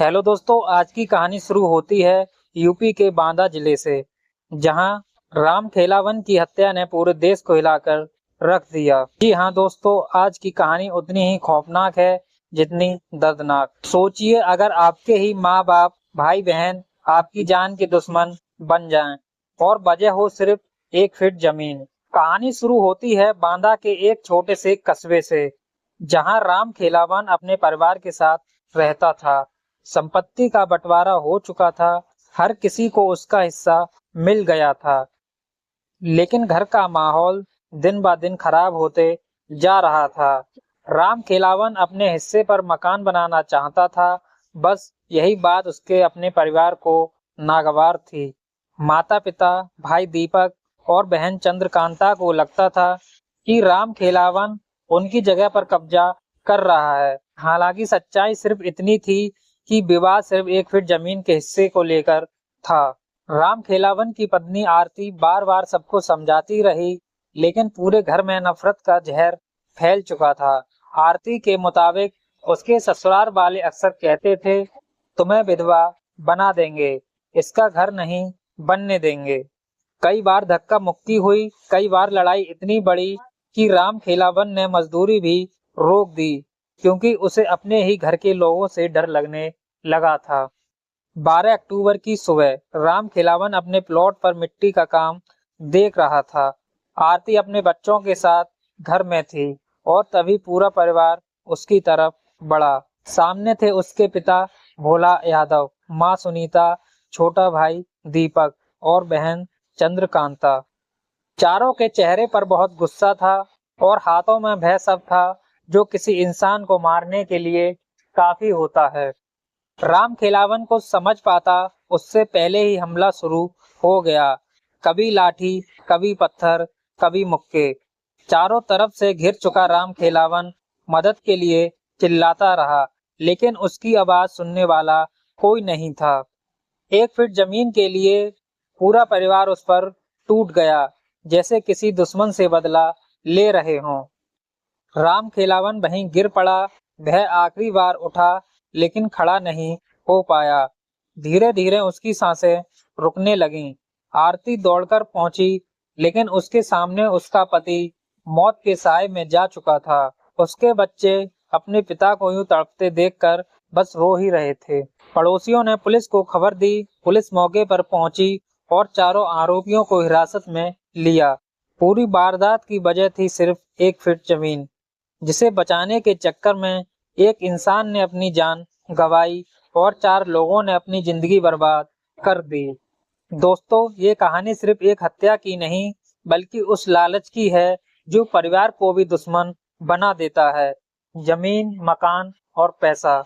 Hello दोस्तों, आज की कहानी शुरू होती है यूपी के बांदा जिले से, जहां राम खेलावन की हत्या ने पूरे देश को हिलाकर रख दिया। जी हाँ दोस्तों, आज की कहानी उतनी ही खौफनाक है जितनी दर्दनाक। सोचिए, अगर आपके ही माँ बाप, भाई बहन आपकी जान के दुश्मन बन जाएं और वजह हो सिर्फ 1 फीट जमीन। कहानी शुरू होती है बांदा के एक छोटे से कस्बे से, जहां राम खेलावन अपने परिवार के साथ रहता था। संपत्ति का बंटवारा हो चुका था, हर किसी को उसका हिस्सा मिल गया था। लेकिन घर का माहौल दिन ब दिन खराब होते जा रहा था। राम खेलावन अपने हिस्से पर मकान बनाना चाहता था, बस यही बात उसके अपने परिवार को नागवार थी। माता पिता, भाई दीपक और बहन चंद्रकांता को लगता था कि राम खेलावन उनकी जगह पर कब्जा कर रहा है। हालांकि सच्चाई सिर्फ इतनी थी कि विवाद सिर्फ 1 फीट जमीन के हिस्से को लेकर था। राम खेलावन की पत्नी आरती बार बार सबको समझाती रही, लेकिन पूरे घर में नफरत का जहर फैल चुका था। आरती के मुताबिक उसके ससुराल वाले अक्सर कहते थे, तुम्हें विधवा बना देंगे, इसका घर नहीं बनने देंगे। कई बार धक्का मुक्की हुई, कई बार लड़ाई इतनी बड़ी कि राम खेलावन ने मजदूरी भी रोक दी, क्योंकि उसे अपने ही घर के लोगों से डर लगने लगा था। 12 अक्टूबर की सुबह राम खिलावन अपने प्लॉट पर मिट्टी का काम देख रहा था। आरती अपने बच्चों के साथ घर में थी और तभी पूरा परिवार उसकी तरफ बढ़ा। सामने थे उसके पिता भोला यादव, माँ सुनीता, छोटा भाई दीपक और बहन चंद्रकांता। चारों के चेहरे पर बहुत गुस्सा था और हाथों में वह सब था जो किसी इंसान को मारने के लिए काफी होता है। राम खेलावन को समझ पाता उससे पहले ही हमला शुरू हो गया। कभी लाठी, कभी पत्थर, कभी मुक्के। चारों तरफ से घिर चुका राम खेलावन मदद के लिए चिल्लाता रहा, लेकिन उसकी आवाज सुनने वाला कोई नहीं था। 1 फीट जमीन के लिए पूरा परिवार उस पर टूट गया, जैसे किसी दुश्मन से बदला ले रहे हों। राम खेलावन वहीं गिर पड़ा। वह आखिरी बार उठा, लेकिन खड़ा नहीं हो पाया। धीरे धीरे उसकी सांसें रुकने लगीं। आरती दौड़कर पहुंची, लेकिन उसके सामने उसका पति मौत के साए में जा चुका था। उसके बच्चे अपने पिता को यूं तड़पते देखकर बस रो ही रहे थे। पड़ोसियों ने पुलिस को खबर दी। पुलिस मौके पर पहुंची और चारों आरोपियों को हिरासत में लिया। पूरी वारदात की वजह थी सिर्फ 1 फीट जमीन, जिसे बचाने के चक्कर में एक इंसान ने अपनी जान गंवाई और 4 लोगों ने अपनी जिंदगी बर्बाद कर दी। दोस्तों, ये कहानी सिर्फ एक हत्या की नहीं, बल्कि उस लालच की है जो परिवार को भी दुश्मन बना देता है। जमीन, मकान और पैसा।